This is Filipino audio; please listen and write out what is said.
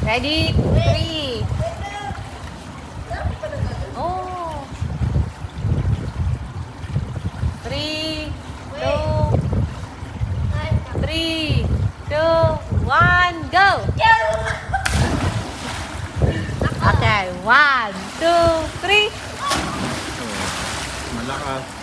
Ready? 3. Oh. 3, 2, 3, 2, 1, go! Okay, 1, 2, 3. Malakas.